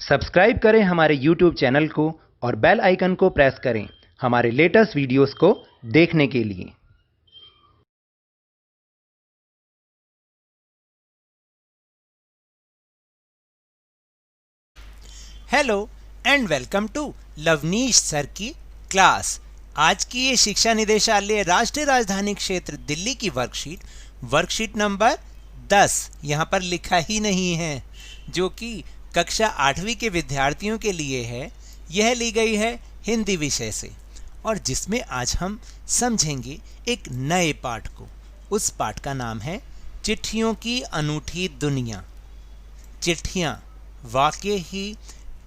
Subscribe करें हमारे YouTube channel को और बेल आइकन को प्रेस करें हमारे लेटेस्ट वीडियोस को देखने के लिए। Hello and welcome to Lavneesh sir की क्लास। आज की ये शिक्षा निदेशालय राष्ट्रीय राजधानी क्षेत्र दिल्ली की वर्कशीट नंबर 10 यहाँ पर लिखा ही नहीं है, जो कि कक्षा 8वीं के विद्यार्थियों के लिए है। यह ली गई है हिंदी विषय से और जिसमें आज हम समझेंगे एक नए पाठ को। उस पाठ का नाम है चिट्ठियों की अनूठी दुनिया। चिट्ठियाँ वाकई ही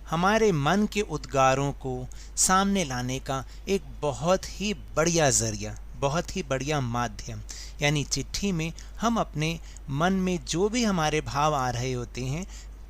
हमारे मन के उद्गारों को सामने लाने का एक बहुत ही बढ़िया ज़रिया, बहुत ही बढ़िया माध्यम। यानी चिट्ठी में हम अपने मन में जो भी हमारे भाव आ रहे होते हैं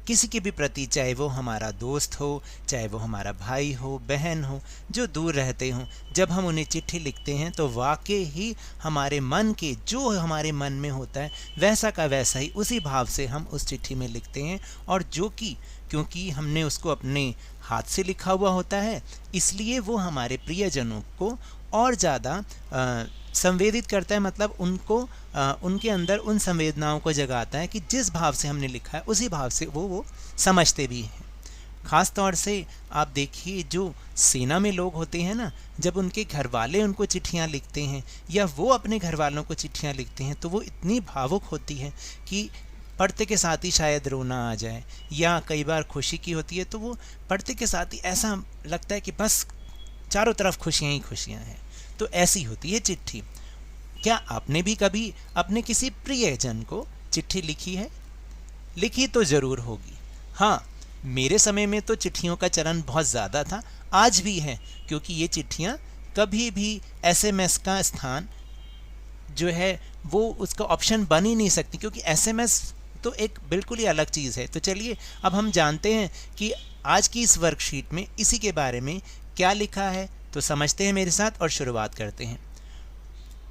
किसी के भी प्रति, चाहे वो हमारा दोस्त हो, चाहे वो हमारा भाई हो, बहन हो, जो दूर रहते हों, जब हम उन्हें चिट्ठी लिखते हैं तो वाकई ही हमारे मन के जो हमारे मन में होता है वैसा का वैसा ही उसी भाव से हम उस चिट्ठी में लिखते हैं। और जो कि क्योंकि हमने उसको अपने हाथ से लिखा हुआ होता है इसलिए वो हमारे प्रियजनों को और ज़्यादा संवेदित करता है, मतलब उनको उनके अंदर उन संवेदनाओं को जगाता है कि जिस भाव से हमने लिखा है उसी भाव से वो समझते भी हैं। ख़ास तौर से आप देखिए जो सेना में लोग होते हैं ना, जब उनके घर वाले उनको चिट्ठियाँ लिखते हैं या वो अपने घर वालों को चिट्ठियाँ लिखते हैं तो वो इतनी भावुक होती है कि पढ़ते के साथ ही शायद रोना आ जाए, या कई बार खुशी की होती है तो वो पढ़ते के साथ ही ऐसा लगता है कि बस चारों तरफ खुशियाँ ही खुशियाँ हैं। तो ऐसी होती है चिट्ठी। क्या आपने भी कभी अपने किसी प्रियजन को चिट्ठी लिखी है? लिखी तो ज़रूर होगी। हाँ, मेरे समय में तो चिट्ठियों का चलन बहुत ज़्यादा था, आज भी है, क्योंकि ये चिट्ठियाँ कभी भी एसएमएस का स्थान जो है वो उसका ऑप्शन बन ही नहीं सकती, क्योंकि एसएमएस तो एक बिल्कुल ही अलग चीज़ है। तो चलिए अब हम जानते हैं कि आज की इस वर्कशीट में इसी के बारे में क्या लिखा है, तो समझते हैं मेरे साथ और शुरुआत करते हैं।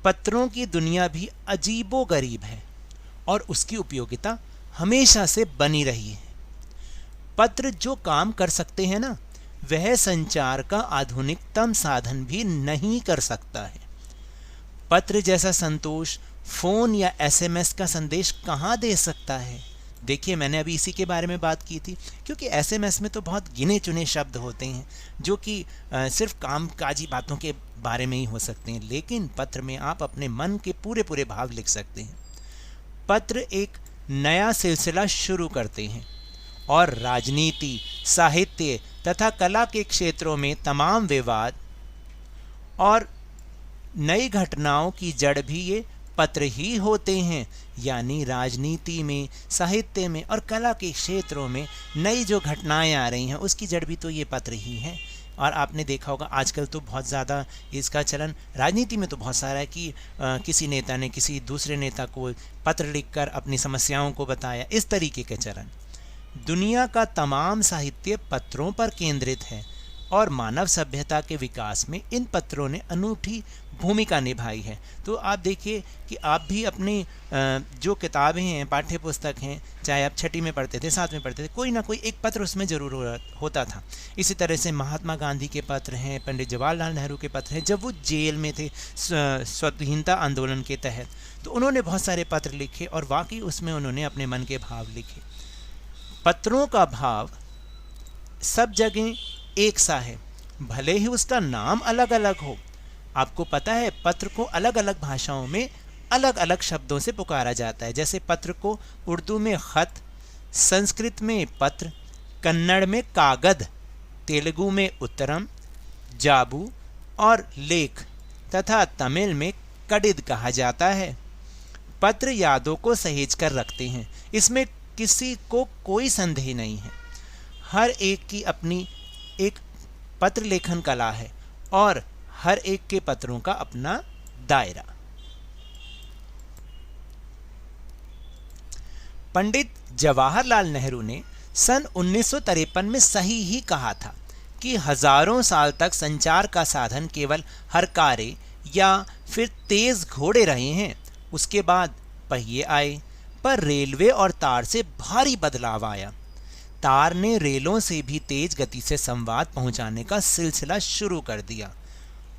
पत्रों की दुनिया भी अजीबोगरीब है और उसकी उपयोगिता हमेशा से बनी रही है। पत्र जो काम कर सकते हैं ना, वह संचार का आधुनिकतम साधन भी नहीं कर सकता है। पत्र जैसा संतोष फ़ोन या एसएमएस का संदेश कहाँ दे सकता है? देखिए, मैंने अभी इसी के बारे में बात की थी, क्योंकि एसएमएस में तो बहुत गिने चुने शब्द होते हैं जो कि सिर्फ कामकाजी बातों के बारे में ही हो सकते हैं, लेकिन पत्र में आप अपने मन के पूरे भाव लिख सकते हैं। पत्र एक नया सिलसिला शुरू करते हैं और राजनीति, साहित्य तथा कला के क्षेत्रों में तमाम विवाद और नई घटनाओं की जड़ भी ये पत्र ही होते हैं। यानी राजनीति में, साहित्य में और कला के क्षेत्रों में नई जो घटनाएं आ रही हैं उसकी जड़ भी तो ये पत्र ही हैं। और आपने देखा होगा आजकल तो बहुत ज़्यादा इसका चलन राजनीति में तो बहुत सारा है कि किसी नेता ने किसी दूसरे नेता को पत्र लिखकर अपनी समस्याओं को बताया, इस तरीके के चलन। दुनिया का तमाम साहित्य पत्रों पर केंद्रित है और मानव सभ्यता के विकास में इन पत्रों ने अनूठी भूमिका निभाई है। तो आप देखिए कि आप भी अपनी जो किताबें हैं, पाठ्य पुस्तक हैं, चाहे आप छठी में पढ़ते थे, 7वीं में पढ़ते थे, कोई ना कोई एक पत्र उसमें ज़रूर होता था। इसी तरह से महात्मा गांधी के पत्र हैं, पंडित जवाहरलाल नेहरू के पत्र हैं, जब वो जेल में थे स्वाधीनता आंदोलन के तहत, तो उन्होंने बहुत सारे पत्र लिखे और वाकई उसमें उन्होंने अपने मन के भाव लिखे। पत्रों का भाव सब जगह एक सा है, भले ही उसका नाम अलग अलग हो। आपको पता है पत्र को अलग अलग भाषाओं में अलग अलग शब्दों से पुकारा जाता है। जैसे पत्र को उर्दू में खत, संस्कृत में पत्र, कन्नड़ में कागद, तेलुगु में उत्तरम, जाबू और लेख तथा तमिल में कडिद कहा जाता है। पत्र यादों को सहेज कर रखते हैं, इसमें किसी को कोई संदेह नहीं है। हर एक की अपनी एक पत्र लेखन कला है और हर एक के पत्रों का अपना दायरा। पंडित जवाहरलाल नेहरू ने सन 1953 में सही ही कहा था कि हजारों साल तक संचार का साधन केवल हरकारे या फिर तेज घोड़े रहे हैं। उसके बाद पहिए आए, पर रेलवे और तार से भारी बदलाव आया। तार ने रेलों से भी तेज गति से संवाद पहुंचाने का सिलसिला शुरू कर दिया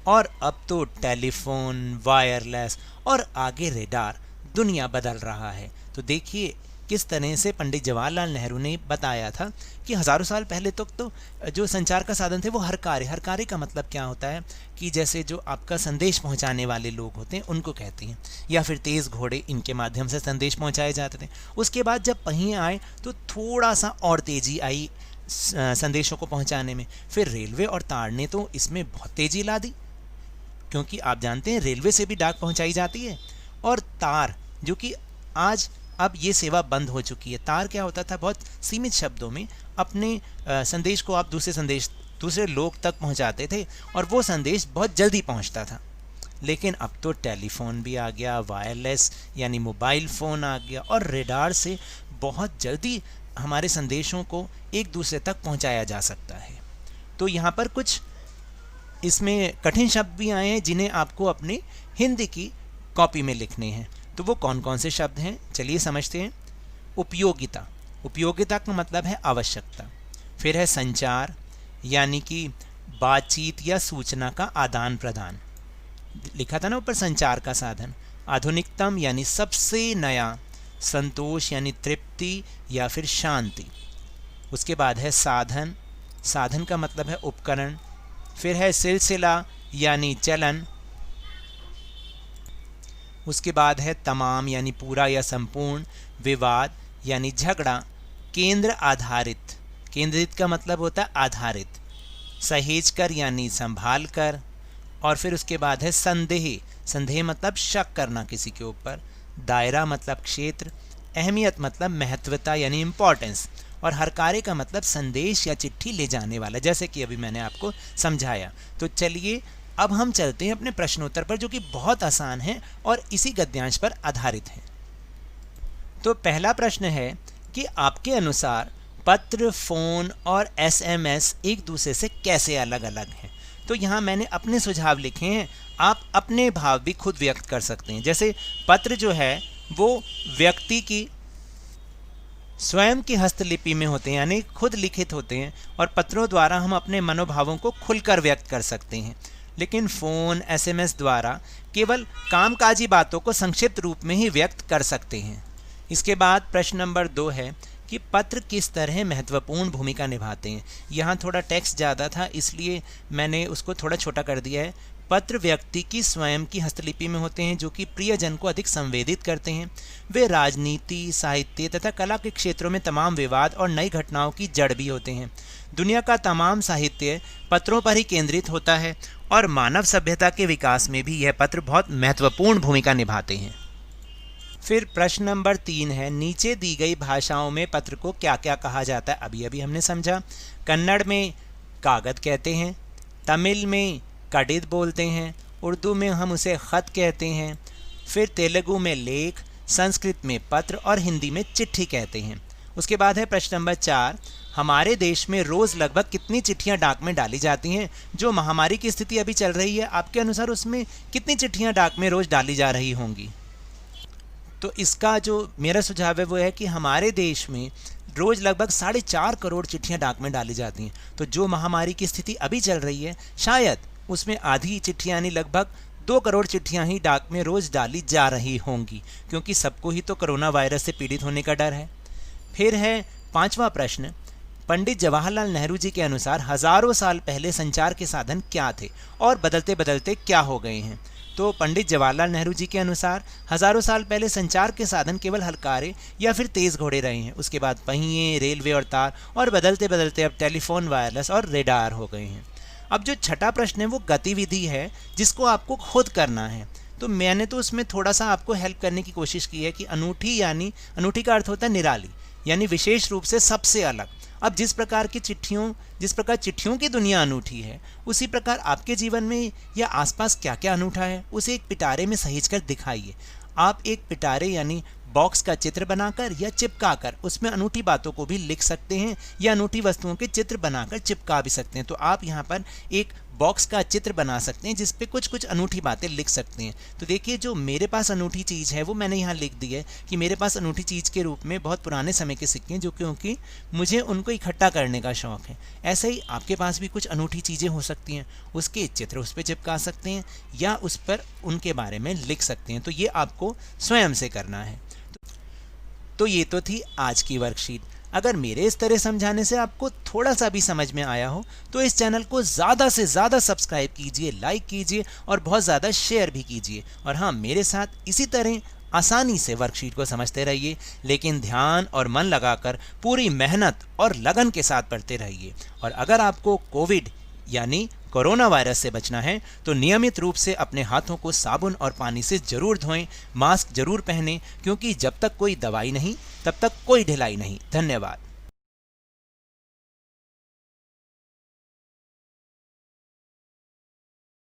और अब तो टेलीफोन, वायरलेस और आगे रेडार दुनिया बदल रहा है। तो देखिए किस तरह से पंडित जवाहरलाल नेहरू ने बताया था कि हज़ारों साल पहले तक तो जो संचार का साधन थे वो हर कार्य का मतलब क्या होता है कि जैसे जो आपका संदेश पहुंचाने वाले लोग होते हैं उनको कहते हैं, या फिर तेज़ घोड़े, इनके माध्यम से संदेश पहुंचाए जाते थे। उसके बाद जब पहिए आए तो थोड़ा सा और तेज़ी आई संदेशों को पहुंचाने में। फिर रेलवे और तार ने तो इसमें बहुत तेज़ी ला दी, क्योंकि आप जानते हैं रेलवे से भी डाक पहुंचाई जाती है। और तार जो कि आज अब ये सेवा बंद हो चुकी है। तार क्या होता था, बहुत सीमित शब्दों में अपने संदेश को आप दूसरे लोग तक पहुंचाते थे और वो संदेश बहुत जल्दी पहुंचता था। लेकिन अब तो टेलीफोन भी आ गया, वायरलेस यानी मोबाइल फ़ोन आ गया और रेडार से बहुत जल्दी हमारे संदेशों को एक दूसरे तक पहुंचाया जा सकता है। तो यहाँ पर कुछ इसमें कठिन शब्द भी आए हैं जिन्हें आपको अपनी हिंदी की कॉपी में लिखने हैं। तो वो कौन कौन से शब्द हैं, चलिए समझते हैं। उपयोगिता, उपयोगिता का मतलब है आवश्यकता। फिर है संचार, यानी कि बातचीत या सूचना का आदान प्रदान, लिखा था ना ऊपर संचार का साधन। आधुनिकतम यानी सबसे नया। संतोष यानी तृप्ति या फिर शांति। उसके बाद है साधन, साधन का मतलब है उपकरण। फिर है सिलसिला यानी चलन। उसके बाद है तमाम यानी पूरा या संपूर्ण। विवाद यानी झगड़ा। केंद्र आधारित, केंद्रित का मतलब होता है आधारित। सहेज कर यानी संभाल कर। और फिर उसके बाद है संदेह, संदेह मतलब शक करना किसी के ऊपर। दायरा मतलब क्षेत्र। अहमियत मतलब महत्वता यानी इम्पोर्टेंस। और हर कार्य का मतलब संदेश या चिट्ठी ले जाने वाला, जैसे कि अभी मैंने आपको समझाया। तो चलिए अब हम चलते हैं अपने प्रश्नोत्तर पर, जो कि बहुत आसान है और इसी गद्यांश पर आधारित है। तो पहला प्रश्न है कि आपके अनुसार पत्र, फ़ोन और SMS एक दूसरे से कैसे अलग अलग हैं। तो यहाँ मैंने अपने सुझाव लिखे हैं, आप अपने भाव भी खुद व्यक्त कर सकते हैं। जैसे पत्र जो है वो व्यक्ति की स्वयं की हस्तलिपि में होते हैं, यानी खुद लिखित होते हैं, और पत्रों द्वारा हम अपने मनोभावों को खुलकर व्यक्त कर सकते हैं। लेकिन फ़ोन, SMS द्वारा केवल कामकाजी बातों को संक्षिप्त रूप में ही व्यक्त कर सकते हैं। इसके बाद प्रश्न नंबर 2 है कि पत्र किस तरह महत्वपूर्ण भूमिका निभाते हैं। यहाँ थोड़ा टेक्स्ट ज़्यादा था इसलिए मैंने उसको थोड़ा छोटा कर दिया है। पत्र व्यक्ति की स्वयं की हस्तलिपि में होते हैं, जो कि प्रियजन को अधिक संवेदित करते हैं। वे राजनीति, साहित्य तथा कला के क्षेत्रों में तमाम विवाद और नई घटनाओं की जड़ भी होते हैं। दुनिया का तमाम साहित्य पत्रों पर ही केंद्रित होता है और मानव सभ्यता के विकास में भी यह पत्र बहुत महत्वपूर्ण भूमिका निभाते हैं। फिर प्रश्न नंबर 3 है, नीचे दी गई भाषाओं में पत्र को क्या क्या कहा जाता है। अभी अभी हमने समझा। कन्नड़ में कागद कहते हैं, तमिल में कडिद बोलते हैं, उर्दू में हम उसे ख़त कहते हैं, फिर तेलुगु में लेख, संस्कृत में पत्र और हिंदी में चिट्ठी कहते हैं। उसके बाद है प्रश्न नंबर 4, हमारे देश में रोज़ लगभग कितनी चिट्ठियां डाक में डाली जाती हैं। जो महामारी की स्थिति अभी चल रही है, आपके अनुसार उसमें कितनी चिट्ठियां डाक में रोज़ डाली जा रही होंगी। तो इसका जो मेरा सुझाव है वो है कि हमारे देश में रोज़ लगभग 4.5 करोड़ चिट्ठियां डाक में डाली जाती हैं। तो जो महामारी की स्थिति अभी चल रही है, शायद उसमें आधी चिट्ठियां यानी लगभग 2 करोड़ चिट्ठियां ही डाक में रोज़ डाली जा रही होंगी, क्योंकि सबको ही तो कोरोना वायरस से पीड़ित होने का डर है। फिर है 5वां प्रश्न, पंडित जवाहरलाल नेहरू जी के अनुसार हज़ारों साल पहले संचार के साधन क्या थे और बदलते बदलते क्या हो गए हैं। तो पंडित जवाहरलाल नेहरू जी के अनुसार हज़ारों साल पहले संचार के साधन केवल हलकारे या फिर तेज़ घोड़े रहे हैं। उसके बाद पहिए, रेलवे और तार, और बदलते बदलते अब टेलीफोन, वायरलेस और रेडार हो गए हैं। अब जो छठा प्रश्न है वो गतिविधि है, जिसको आपको खुद करना है। तो मैंने तो उसमें थोड़ा सा आपको हेल्प करने की कोशिश की है कि अनूठी, यानी अनूठी का अर्थ होता है निराली, यानी विशेष रूप से सबसे अलग। अब जिस प्रकार चिट्ठियों की दुनिया अनूठी है, उसी प्रकार आपके जीवन में या आसपास क्या क्या अनूठा है उसे एक पिटारे में सहेजकर दिखाइए। आप एक पिटारे यानी बॉक्स का चित्र बनाकर या चिपकाकर उसमें अनूठी बातों को भी लिख सकते हैं, या अनूठी वस्तुओं के चित्र बनाकर चिपका भी सकते हैं। तो आप यहाँ पर एक बॉक्स का चित्र बना सकते हैं जिस पे कुछ कुछ अनूठी बातें लिख सकते हैं। तो देखिए जो मेरे पास अनूठी चीज़ है वो मैंने यहाँ लिख दी है कि मेरे पास अनूठी चीज़ के रूप में बहुत पुराने समय के सिक्के हैं, जो क्योंकि मुझे उनको इकट्ठा करने का शौक़ है। ऐसे ही आपके पास भी कुछ अनूठी चीज़ें हो सकती हैं, उसके चित्र उस पर चिपका सकते हैं या उस पर उनके बारे में लिख सकते हैं। तो ये आपको स्वयं से करना है। तो ये तो थी आज की वर्कशीट। अगर मेरे इस तरह समझाने से आपको थोड़ा सा भी समझ में आया हो तो इस चैनल को ज़्यादा से ज़्यादा सब्सक्राइब कीजिए, लाइक कीजिए और बहुत ज़्यादा शेयर भी कीजिए। और हाँ, मेरे साथ इसी तरह आसानी से वर्कशीट को समझते रहिए, लेकिन ध्यान और मन लगाकर पूरी मेहनत और लगन के साथ पढ़ते रहिए। और अगर आपको कोविड यानी कोरोना वायरस से बचना है तो नियमित रूप से अपने हाथों को साबुन और पानी से जरूर धोएं, मास्क जरूर पहनें, क्योंकि जब तक कोई दवाई नहीं तब तक कोई ढिलाई नहीं। धन्यवाद।